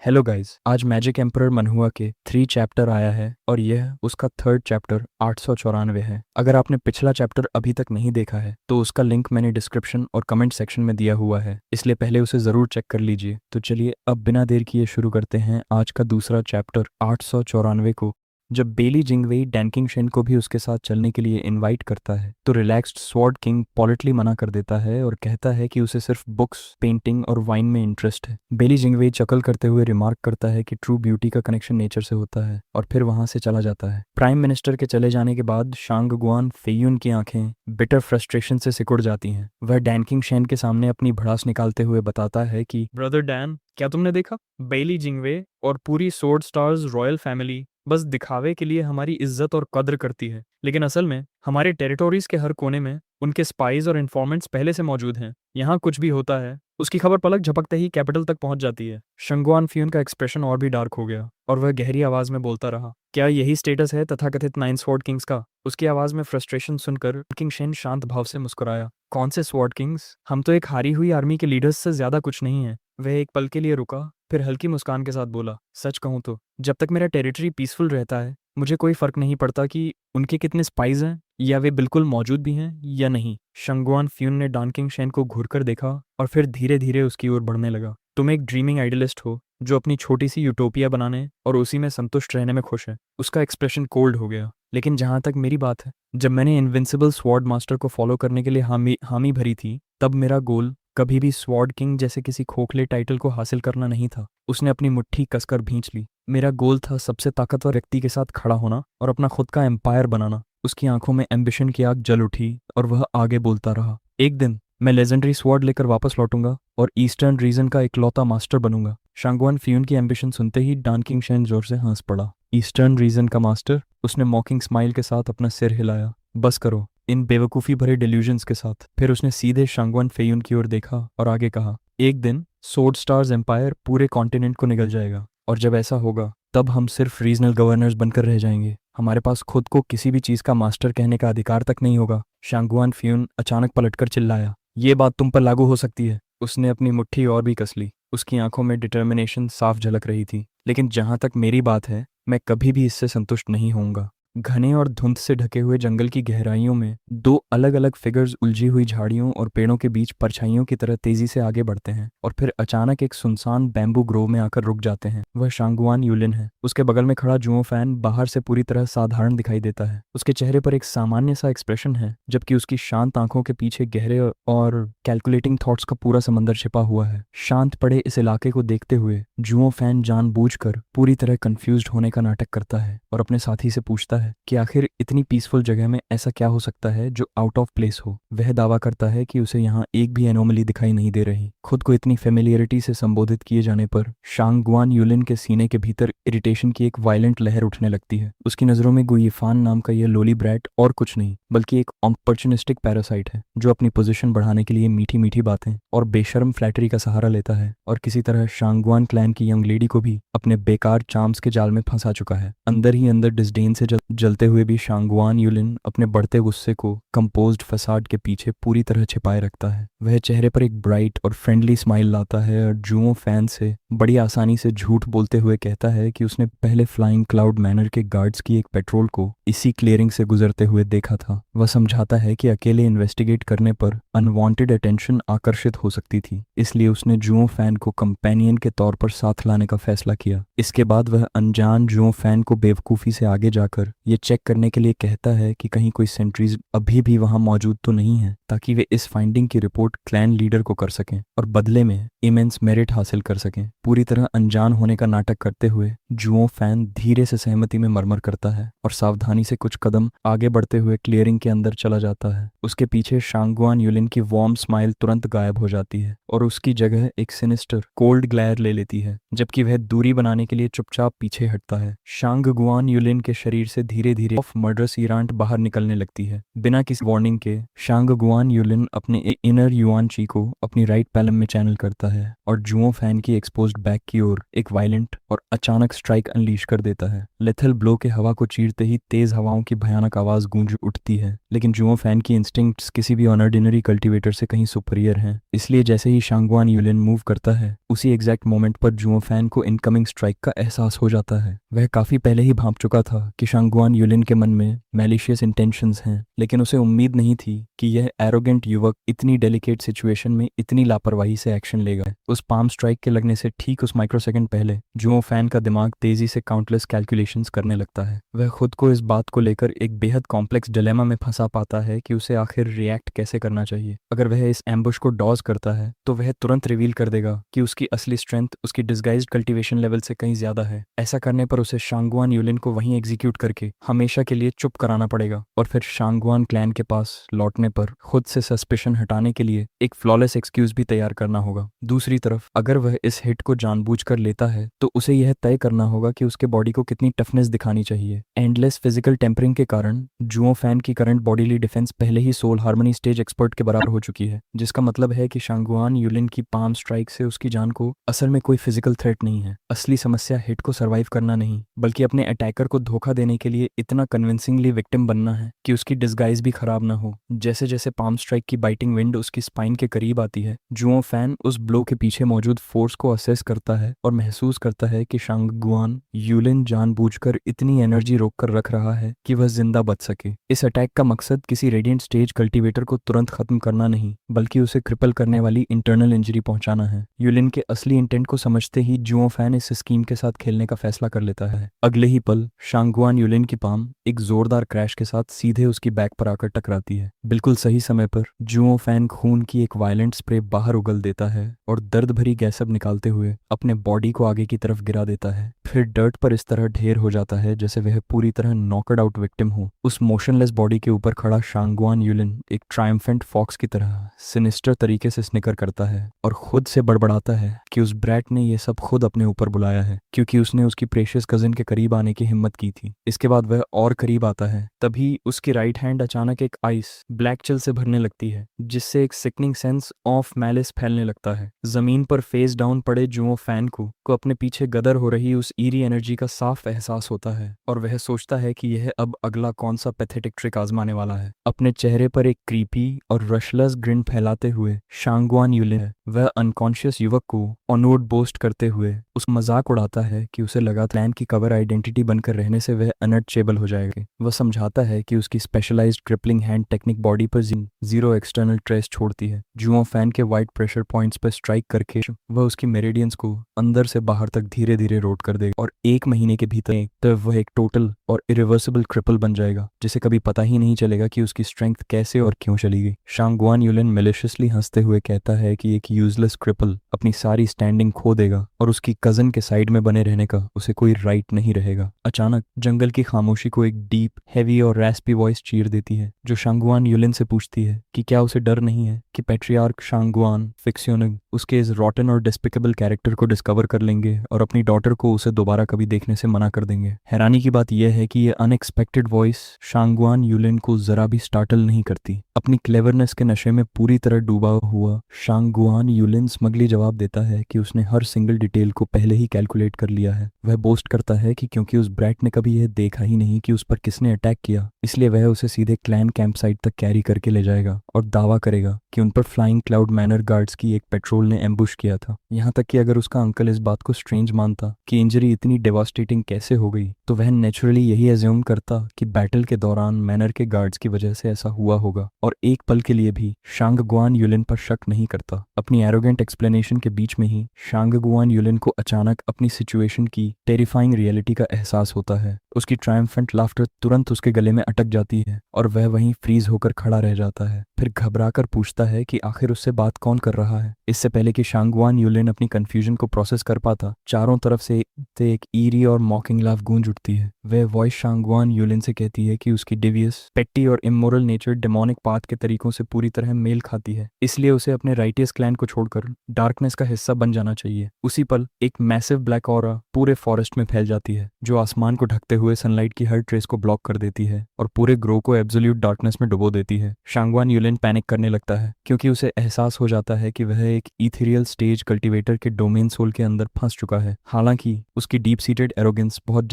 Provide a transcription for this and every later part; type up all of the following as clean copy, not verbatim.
Hello guys, आज magic emperor मनहुआ के 3 chapter आया है और यह उसका 3rd चैप्टर 894 है। अगर आपने पिछला चैप्टर अभी तक नहीं देखा है तो उसका लिंक मैंने डिस्क्रिप्शन और कमेंट सेक्शन में दिया हुआ है, इसलिए पहले उसे ज़रूर चेक कर लीजिए। तो चलिए अब बिना देर किए शुरू करते हैं आज का दूसरा चैप्टर 894 को। जब बेली जिंगवेई डैनकिंग शेन को भी उसके साथ चलने के लिए इनवाइट करता है तो रिलैक्स्ड स्वॉर्ड किंग पॉलिटली मना कर देता है और कहता है कि उसे सिर्फ बुक्स, पेंटिंग और वाइन में इंटरेस्ट है। बेली जिंगवेई चकल करते हुए रिमार्क करता है कि ट्रू ब्यूटी का कनेक्शन नेचर से होता है और फिर वहां से चला जाता है। प्राइम मिनिस्टर के चले जाने के बाद शांगगुआन फेयुन की आंखें बिटर फ्रस्ट्रेशन से सिकुड़ जाती हैं। वह डैनकिंग शेन के सामने अपनी भड़ास निकालते हुए बताता है कि ब्रदर डैन, क्या तुमने देखा? बेली जिंगवे और पूरी सोर्ड स्टार्स रॉयल फैमिली बस दिखावे के लिए हमारी इज्जत और कद्र करती है, लेकिन असल में हमारे टेरिटोरीज के हर कोने में उनके स्पाइज और इन्फॉर्मेंट्स पहले से मौजूद हैं। यहाँ कुछ भी होता है उसकी खबर पलक झपकते ही कैपिटल तक पहुंच जाती है। शंगुआन फ्यून का एक्सप्रेशन और भी डार्क हो गया और वह गहरी आवाज में बोलता रहा, क्या यही स्टेटस है तथाकथित 9 स्वॉर्ड किंग्स का? उसकी आवाज में फ्रस्ट्रेशन सुनकर किंग शेन शांत भाव से मुस्कुराया। कौन से स्वॉर्ड किंग्स? हम तो एक हारी हुई आर्मी के लीडर्स से ज्यादा कुछ नहीं है। वह एक पल के लिए रुका, फिर हल्की मुस्कान के साथ बोला, सच कहूं तो जब तक मेरा टेरिटरी पीसफुल रहता है मुझे कोई फर्क नहीं पड़ता कि उनके कितने स्पाइज हैं या वे बिल्कुल मौजूद भी हैं या नहीं। शंगुआन फ्यून ने डॉनकिंग शेन को घूरकर देखा और फिर धीरे धीरे उसकी ओर बढ़ने लगा। तुम एक ड्रीमिंग आइडलिस्ट हो जो अपनी छोटी सी यूटोपिया बनाने और उसी में संतुष्ट रहने में खुश है। उसका एक्सप्रेशन कोल्ड हो गया। लेकिन जहां तक मेरी बात है, जब मैंने इनविंसिबल स्वॉर्ड मास्टर को फॉलो करने के लिए हामी भरी थी तब मेरा गोल कभी भी स्वॉर्ड किंग जैसे किसी खोखले टाइटल को हासिल करना नहीं था। उसने अपनी मुट्ठी कसकर भींच ली। मेरा गोल था सबसे ताकतवर व्यक्ति के साथ खड़ा होना और अपना खुद का एम्पायर बनाना। उसकी आंखों में एम्बिशन की आग जल उठी और वह आगे बोलता रहा, एक दिन मैं लेजेंडरी स्वॉर्ड लेकर वापस लौटूंगा और ईस्टर्न रीजन का इकलौता मास्टर बनूंगा। शांगुआन फ्यून की एम्बिशन सुनते ही डॉनकिंग शेन जोर से हंस पड़ा। ईस्टर्न रीजन का मास्टर? उसने मॉकिंग स्माइल के साथ अपना सिर हिलाया। बस करो इन बेवकूफ़ी भरे डिल्यूजन्स के साथ। फिर उसने सीधे शांगुआन फेयुन की ओर देखा और आगे कहा, एक दिन सोर्ड स्टार्स एम्पायर पूरे कॉन्टिनेंट को निगल जाएगा और जब ऐसा होगा तब हम सिर्फ रीजनल गवर्नर्स बनकर रह जाएंगे। हमारे पास खुद को किसी भी चीज़ का मास्टर कहने का अधिकार तक नहीं होगा। शांगुआन फ्यून अचानक पलटकर चिल्लाया, ये बात तुम पर लागू हो सकती है। उसने अपनी मुट्ठी और भी कस ली। उसकी आंखों में डिटर्मिनेशन साफ झलक रही थी। लेकिन जहां तक मेरी बात है, मैं कभी भी इससे संतुष्ट नहीं होऊंगा। घने और धुंध से ढके हुए जंगल की गहराइयों में दो अलग अलग फिगर्स उलझी हुई झाड़ियों और पेड़ों के बीच परछाइयों की तरह तेजी से आगे बढ़ते हैं और फिर अचानक एक सुनसान बैम्बू ग्रोव में आकर रुक जाते हैं। वह शांगुआन यूलिन है। उसके बगल में खड़ा जुओ फैन बाहर से पूरी तरह साधारण दिखाई देता है। उसके चेहरे पर एक सामान्य सा एक्सप्रेशन है, जबकि उसकी शांत आंखों के पीछे गहरे और कैलकुलेटिंग थॉट्स का पूरा समंदर छिपा हुआ है। शांत पड़े इस इलाके को देखते हुए जुओ फैन जानबूझकर पूरी तरह कंफ्यूज्ड होने का नाटक करता है और अपने साथी से पूछता है कि आखिर इतनी पीसफुल जगह में ऐसा क्या हो सकता है जो आउट ऑफ प्लेस हो। वह दावा करता है कि उसे यहाँ एक भी एनोमली दिखाई नहीं दे रही। खुद को इतनी फेमिलियरिटी से संबोधित किए जाने पर शांगुआन यूलिन के सीने के भीतर इरिटेशन की एक वायलेंट लहर उठने लगती है। उसकी नजरों में गुयफान नाम का यह लोली ब्रैट और कुछ नहीं बल्कि एक ऑपर्चुनिस्टिक पैरासाइट है जो अपनी पोजीशन बढ़ाने के लिए मीठी मीठी बातें और बेशर्म फ्लैटरी का सहारा लेता है और किसी तरह शांगुआन क्लैन की यंग लेडी को भी अपने बेकार चार्म्स के जाल में फंसा चुका है। अंदर ही अंदर डिस्डेन से जलते हुए भी शांगुआन यूलिन अपने बढ़ते गुस्से को कंपोज्ड फसाड के पीछे पूरी तरह छिपाए रखता है। वह चेहरे पर एक ब्राइट और फ्रेंडली स्माइल लाता है और जुओ फैन से बड़ी आसानी से झूठ बोलते हुए कहता है कि उसने पहले फ्लाइंग क्लाउड मैनर के गार्ड्स की एक पेट्रोल को इसी क्लियरिंग से गुजरते हुए देखा था। वह समझाता है कि अकेले इन्वेस्टिगेट करने पर अनवांटेड अटेंशन आकर्षित हो सकती थी, इसलिए उसने जुओ फैन को कंपेनियन के तौर पर साथ लाने का फैसला किया। इसके बाद वह अनजान जुओ फैन को बेवकूफ़ी से आगे जाकर ये चेक करने के लिए कहता है कि कहीं कोई सेंट्रीज अभी भी वहां मौजूद तो नहीं है, ताकि वे इस फाइंडिंग की रिपोर्ट क्लैन लीडर को कर सकें और बदले में इमेंस मेरिट हासिल कर सकें। पूरी तरह अनजान होने का नाटक करते हुए जुओ फैन धीरे से सहमति में मरमर करता है और सावधानी से कुछ कदम आगे बढ़ते हुए क्लियरिंग के अंदर चला जाता है। उसके पीछे शांगुआन यूलिन की वार्म स्माइल तुरंत गायब हो जाती है और उसकी जगह एक सिनिस्टर कोल्ड ग्लेयर ले लेती है, जबकि वह दूरी बनाने के लिए चुपचाप पीछे हटता है। शांगुआन यूलिन के शरीर से धीरे धीरे ऑफ मर्डरस ईरांट बाहर निकलने लगती है। बिना किसी वार्निंग के शांगुआन यूलिन अपने इनर युआन ची को अपनी राइट पैलम में चैनल करता है और जुओ फैन की एक्सपोज्ड बैक की ओर एक वायलेंट और अचानक स्ट्राइक अनलीश कर देता है। लेथल ब्लो के हवा को चीरते ही तेज हवाओं की भयानक आवाज गूंज उठती है, लेकिन जुओ फैन की इंस्टिंक्ट्स किसी भी ऑर्डिनरी कल्टीवेटर से कहीं सुपीरियर हैं। इसलिए जैसे ही शांगवान यूलिन मूव करता है उसी एग्जैक्ट मोमेंट पर जुओ फैन को इनकमिंग स्ट्राइक का एहसास हो जाता है। वह काफी पहले ही भांप चुका था कि शांगवान यूलिन के मन में मैलिशियस इंटेंशंस हैं, लेकिन उसे उम्मीद नहीं थी कि यह एरोगेंट युवक इतनी डेलिकेट सिचुएशन में इतनी लापरवाही से एक्शन लेगा। उस पाम स्ट्राइक के लगने से ठीक उस माइक्रोसेकंड पहले जुओ फैन का दिमाग तेजी से काउंटलेस कैलकुलेशंस करने लगता है। वह खुद को इस बात को लेकर एक बेहद कॉम्प्लेक्स डिलेमा में फंसा पाता है कि उसे आखिर रिएक्ट कैसे करना चाहिए। अगर वह इस एम्बुश को डॉज करता है तो वह तुरंत रिवील कर देगा कि उसकी असली स्ट्रेंथ उसकी डिस्गाइज्ड कल्टीवेशन लेवल से कहीं ज्यादा है। ऐसा करने पर उसे शांगवान यूलिन को वहीं एग्जीक्यूट करके हमेशा के लिए चुप कराना पड़ेगा और फिर शांगवान क्लैन के पास लौटने पर खुद से सस्पिशन हटाने के लिए एक फ्लॉलेस एक्सक्यूज भी तैयार करना होगा। दूसरी तरफ अगर वह इस हिट को जानबूझकर लेता है तो उसे यह तय करना होगा कि उसके बॉडी को कितनी टफनेस दिखानी चाहिए। एंडलेस फिजिकल टेम्परिंग के कारण जुओ फैन की करंट बॉडीली डिफेंस पहले ही सोल हार्मनी स्टेज एक्सपर्ट के बराबर हो चुकी है, जिसका मतलब है कि शांगवान यूलिन की पाम स्ट्राइक से उसकी जान को असल में कोई फिजिकल थ्रेट नहीं है। असली समस्या हिट को सर्वाइव करना नहीं बल्कि अपने अटैकर को धोखा देने के लिए इतना कन्विंसिंगली विक्टिम बनना है कि उसकी डिस्गाइज भी खराब ना हो। जैसे जैसे पाम स्ट्राइक की बाइटिंग विंड उसकी स्पाइन के करीब आती है, जुओ फैन उस ब्लो के पीछे मौजूद फोर्स को असेस करता है और महसूस करता है कि शांगवान यूलिन जानबूझकर इतनी एनर्जी रोक कर रख रहा है कि वह जिंदा बच सके। इस अटैक का मकसद किसी रेडिएंट स्टेज कल्टीवेटर को तुरंत खत्म करना नहीं बल्कि उसे क्रिपल करने वाली इंटरनल इंजरी पहुंचाना है। यूलिन के असली इंटेंट को समझते ही जुओ फैन इस स्कीम के साथ खेलने का फैसला कर लेता है। अगले ही पल शांगवान यूलिन की पाम एक जोरदार क्रैश के साथ सीधे उसकी बैक पर आकर टकराती है। बिल्कुल सही समय पर जुओ फैन खून की एक वायलेंट स्प्रे बाहर उगल देता है और दर्द भरी गैसअप निकालते हुए अपने बॉडी को आगे की तरफ गिरा देता है। फिर डर्ट पर इस तरह ढेर हो जाता है जैसे वह पूरी तरह नॉकड आउट विक्टिम हो। उस मोशनलेस बॉडी के ऊपर खड़ा शांगवान यूलिन एक ट्रायम्फेंट फॉक्स की तरह सिनिस्टर तरीके से स्निकर करता है और खुद से बड़बड़ाता है कि उस ब्रैट ने यह सब खुद अपने ऊपर बुलाया है क्योंकि उसने उसकी प्रेशियस कजिन के करीब आने की हिम्मत की थी। इसके बाद वह और करीब आता है, तभी उसकी राइट हैंड अचानक एक आइस ब्लैक चिल से भरने लगती है जिससे एक सिकनिंग सेंस ऑफ मैलिस फैलने लगता है। जमीन पर फेस डाउन पड़े जुओ फैन को अपने पीछे गदर हो रही उस ईरी एनर्जी का साफ एहसास होता है और वह सोचता है कि यह अब अगला कौन सा पैथेटिक ट्रिक आजमाने वाला है। अपने चेहरे पर एक क्रीपी और रशलेस ग्रिन फैलाते हुए शांगवान यूलिन वह अनकॉन्शियस युवक को ऑनवर्ड बोस्ट करते हुए उस मजाक उड़ाता है कि उसे लगा प्लान की कवर आइडेंटिटी बनकर रहने से वह अनटचेबल हो जाएगा। वह समझाता है कि उसकी specialised crippling hand technique body पर जीरो एक्सटर्नल ट्रेस छोड़ती है। जुओ फैन के वाइड प्रेशर पॉइंट्स पर स्ट्राइक करके वह उसकी मेरिडियंस को अंदर से बाहर तक धीरे धीरे रोट कर देगा और 1 महीने के भीतर तब वह एक टोटल और इरिवर्सिबल क्रिपल बन जाएगा जिसे कभी पता ही नहीं चलेगा कि उसकी स्ट्रेंथ कैसे और क्यों चली गई। शांगवान यूलिन मैलिशियसली हंसते हुए कहता है कि एक यूजलेस क्रिपल अपनी सारी स्टैंडिंग खो देगा और उसकी कजन के साइड में बने रहने का उसे कोई राइट नहीं रहेगा। अचानक जंगल की खामोशी को एक डीप, हेवी और रैस्पी वॉइस चीर देती है जो शांगवान यूलिन से पूछती है कि क्या उसे डर नहीं है कि पैट्रियार्क शांगवान फिक्सियोनिग उसके इस रॉटन और डिस्पिकेबल कैरेक्टर को डिस्कवर कर लेंगे और अपनी डॉटर को उसे दोबारा कभी देखने से मना कर देंगे। हैरानी की बात यह है कि यह अनएक्सपेक्टेड वॉइस शांगवान यूलिन को जरा भी स्टार्टल नहीं करती। अपनी क्लेवरनेस के नशे में पूरी तरह डूबा हुआ शांगवान यूलिन स्मगली जवाब देता है कि उसने हर सिंगल डिटेल को पहले ही कैलकुलेट कर लिया है। वह बोस्ट करता है कि क्योंकि उस ब्रैट ने कभी यह देखा ही नहीं कि उस पर किसने अटैक किया, इसलिए वह उसे सीधे क्लैन कैंप साइट तक कैरी करके ले जाएगा और दावा करेगा कि उन पर फ्लाइंग क्लाउड मैनर गार्ड्स की एक पेट्रोल ने एम्बुश किया था। यहाँ तक कि अगर उसका अंकल इस बात को स्ट्रेंज मानता कि इंजरी इतनी डेवास्टेटिंग कैसे हो गई तो वह नेचुरली यही एज्यूम करता कि बैटल के दौरान मैनर के गार्ड्स की वजह से ऐसा हुआ होगा और एक पल के लिए भी शांगवान यूलिन पर शक नहीं करता। अपनी एरोगेंट एक्सप्लेनेशन के बीच में ही शांगवान यूलिन को अचानक अपनी सिचुएशन की टेरिफाइंग रियलिटी का एहसास होता है। उसकी ट्रायम्फेंट लाफ्टर तुरंत उसके गले में अटक जाती है और वह वहीं फ्रीज होकर खड़ा रह जाता है। फिर घबराकर पूछता है कि आखिर उससे बात कौन कर रहा है। इससे पहले कि शांगवान यूलिन अपनी कंफ्यूजन को प्रोसेस कर पाता, चारों तरफ से एक ईरी और मॉकिंग लाफ गूंज उठती है। वह वॉइस शांगवान यूलिन से कहती है कि उसकी डिवियस, पेट्टी और इमोरल नेचर डेमोनिक पाथ के तरीकों से पूरी तरह मेल खाती है, इसलिए उसे अपने राइटियस क्लैन को छोड़कर डार्कनेस का हिस्सा बन जाना चाहिए। उसी पल एक मैसिव ब्लैक ऑरा पूरे फॉरेस्ट में फैल जाती है जो आसमान को ढकते हुए सनलाइट की हर ट्रेस को ब्लॉक कर देती है और पूरे ग्रो को एब्सोल्यूट डार्कनेस में डुबो देती है। शांगवान यूलिन पैनिक करने लगता है क्योंकि उसे एहसास हो जाता है कि वह एक इथेरियल स्टेज कल्टीवेटर के डोमेन सोल के अंदर फंस चुका है। हालांकि उसकी डीप सीटेड एरोगेंस बहुत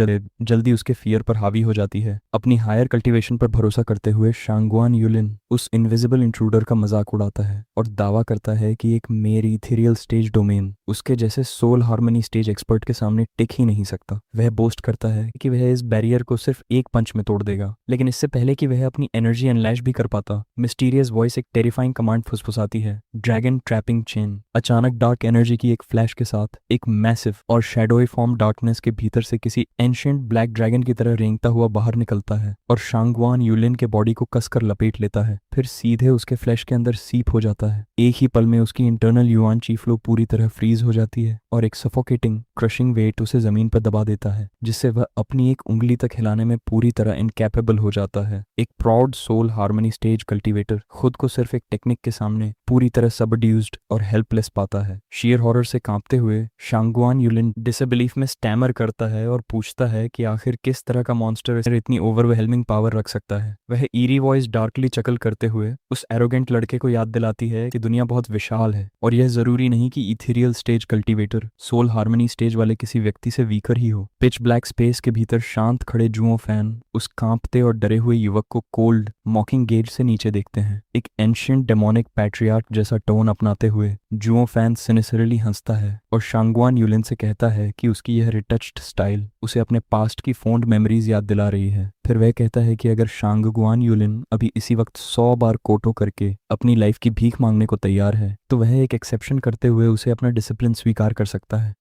जल्दी उसके फियर पर हावी हो जाती है। अपनी हायर कल्टीवेशन पर भरोसा करते हुए शांगवान यूलिन उस इनविजिबल इंट्रूडर का मजाक उड़ाता है और दावा करता है कि एक मेयर इथेरियल स्टेज डोमेन उसके जैसे सोल हार्मनी स्टेज एक्सपर्ट के सामने टिक ही नहीं सकता। वह बोस्ट करता है कि वह इस बैरियर को सिर्फ एक पंच में तोड़ देगा, लेकिन इससे पहले कि वह अपनी एनर्जी अनलैश भी कर पाता, मिस्टीरियस वॉइस एक टेरिफाइंग कमांड फुसफुसाती है, ड्रैगन ट्रैपिंग चेन। अचानक डार्क एनर्जी की एक फ्लैश के साथ एक मैसिव और शैडोई फॉर्म डार्कनेस के भीतर से किसी एंशिएंट ब्लैक ड्रैगन की तरह रेंगता हुआ बाहर निकलता है और शांगवान यूलिन के बॉडी को कसकर लपेट लेता है, फिर सीधे उसके फ्लैश के अंदर सीप हो जाता है। एक ही पल में उसकी इंटरनल युआन ची फ्लो पूरी तरह फ्रीज हो जाती है और एक सफोकेटिंग क्रशिंग वेट उसे जमीन पर दबा देता है, जिससे वह अपनी एक उंगली तक हिलाने में पूरी तरह इनकैपेबल हो जाता है। एक proud soul harmony stage cultivator खुद को सिर्फ एक टेक्निक के सामने पूरी तरह सबड्यूज्ड और हेल्पलेस पाता है। शेयर हॉरर से कांपते हुए शांगवान यूलिन डिसबिलीफ में स्टैमर करता है और पूछता है कि आखिर किस तरह का मॉन्स्टर इतनी ओवरवेलमिंग पावर रख सकता है। वह ईरी वॉइस डार्कली चकल करते हुए उस एरोगेंट लड़के को याद दिलाती है कि दुनिया बहुत विशाल है और यह जरूरी नहीं कि ethereal stage cultivator soul harmony stage वाले किसी व्यक्ति से वीकर ही हो। पिच ब्लैक स्पेस के भीतर शांत खड़े जुओ फैन उस कांपते और डरे हुए युवक को कोल्ड मॉकिंग गेज से नीचे देखते हैं। एक एंशिएंट डेमोनिक पैट्रियार्क जैसा टोन अपनाते हुए जुओ फैन सिनिसरली हंसता है और शांगवान यूलिन से कहता है कि उसकी यह रिटच्ड स्टाइल उसे अपने पास्ट की फोन्ड मेमोरीज याद दिला रही है। फिर वह कहता है कि अगर शांगवान यूलिन अभी इसी वक्त 100 बार कोटो करके अपनी लाइफ की भीख मांगने को तैयार है, तो वह एक एक्सेप्शन करते हुए उसे अपना डिसिप्लिन स्वीकार कर सकता है।